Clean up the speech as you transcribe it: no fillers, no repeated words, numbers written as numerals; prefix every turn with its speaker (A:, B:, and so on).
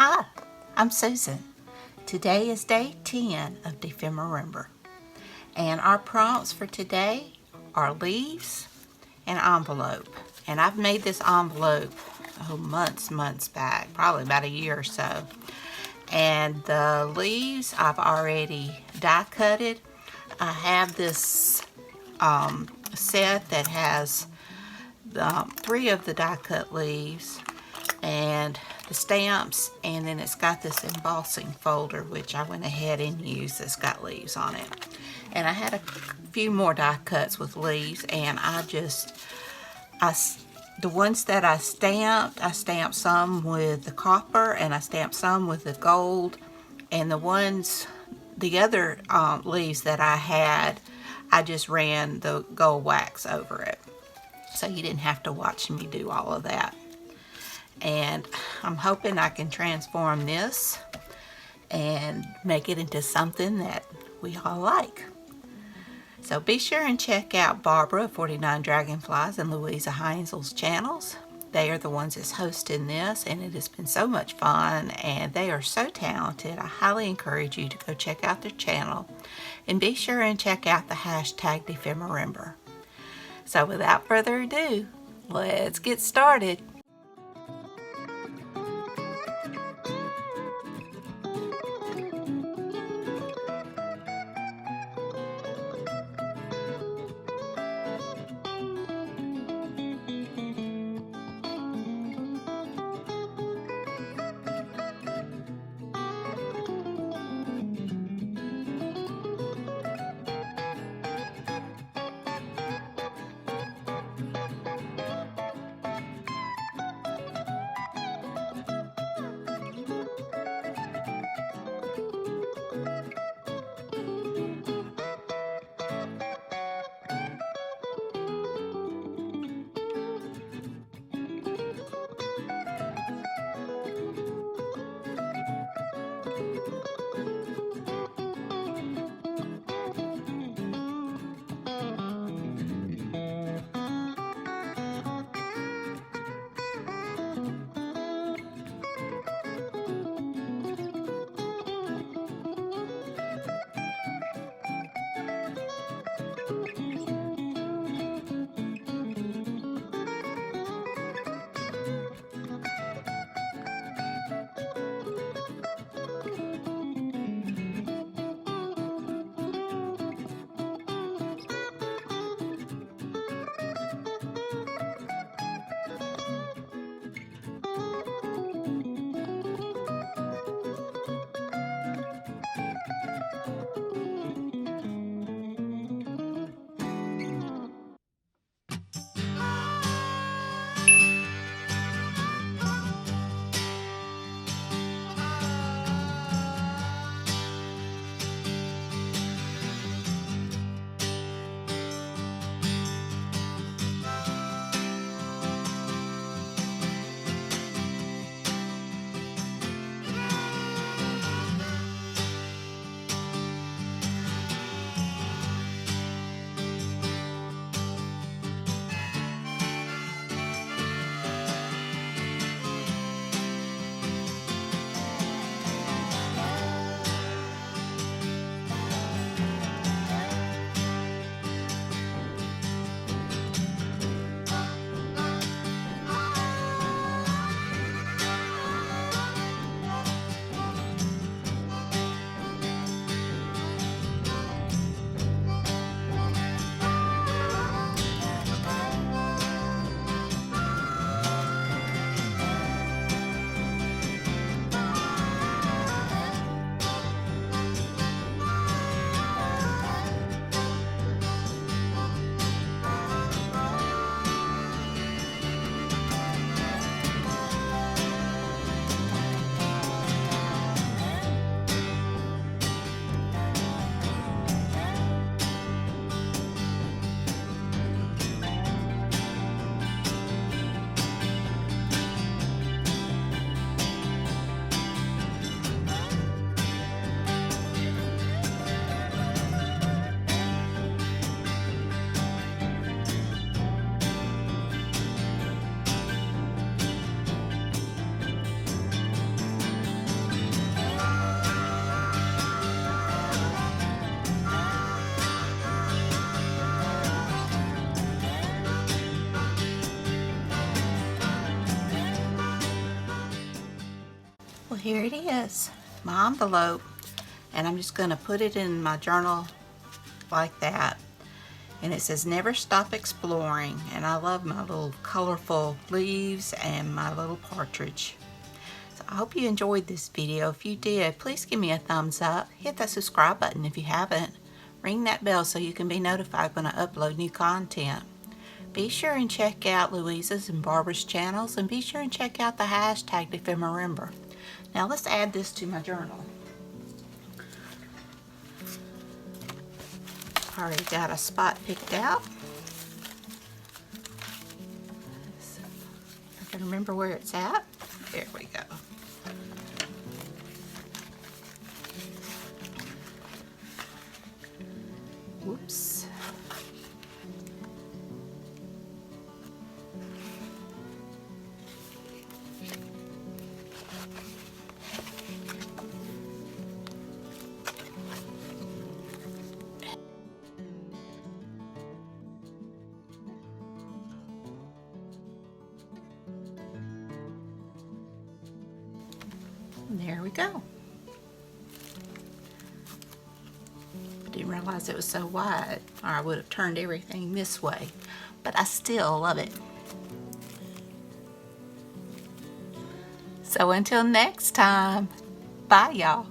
A: Hi, I'm Susan. Today is day 10 of Dephemerember, and our prompts for today are leaves and envelope. And I've made this envelope months back, probably about a year or so. And the leaves I've already die cutted. I have this set that has 3 of the die cut leaves and the stamps, and then it's got this embossing folder which I went ahead and used that's got leaves on it. And I had a few more die cuts with leaves, and the ones that I stamped some with the copper and I stamped some with the gold, and the other leaves that I had, I just ran the gold wax over it, so you didn't have to watch me do all of that. And I'm hoping I can transform this and make it into something that we all like. So be sure and check out Barbara of 49 Dragonflies and Luise Heinzl's channels. They are the ones that's hosting this, and it has been so much fun, and they are so talented. I highly encourage you to go check out their channel, and be sure and check out the hashtag Dephemerember. So without further ado, let's get started. here it is, my envelope, and I'm just going to put it in my journal like that. And it says never stop exploring, and I love my little colorful leaves and my little partridge. So I hope you enjoyed this video. If you did, please give me a thumbs up, hit that subscribe button if you haven't, ring that bell so you can be notified when I upload new content. Be sure and check out Luise's and Barbara's channels, and be sure and check out the hashtag Dephemerember. Now let's add this to my journal. Already got a spot picked out. I can remember where it's at. There we go. Whoops. There we go. Didn't realize it was so wide, or I would have turned everything this way, but I still love it. So until next time, bye y'all.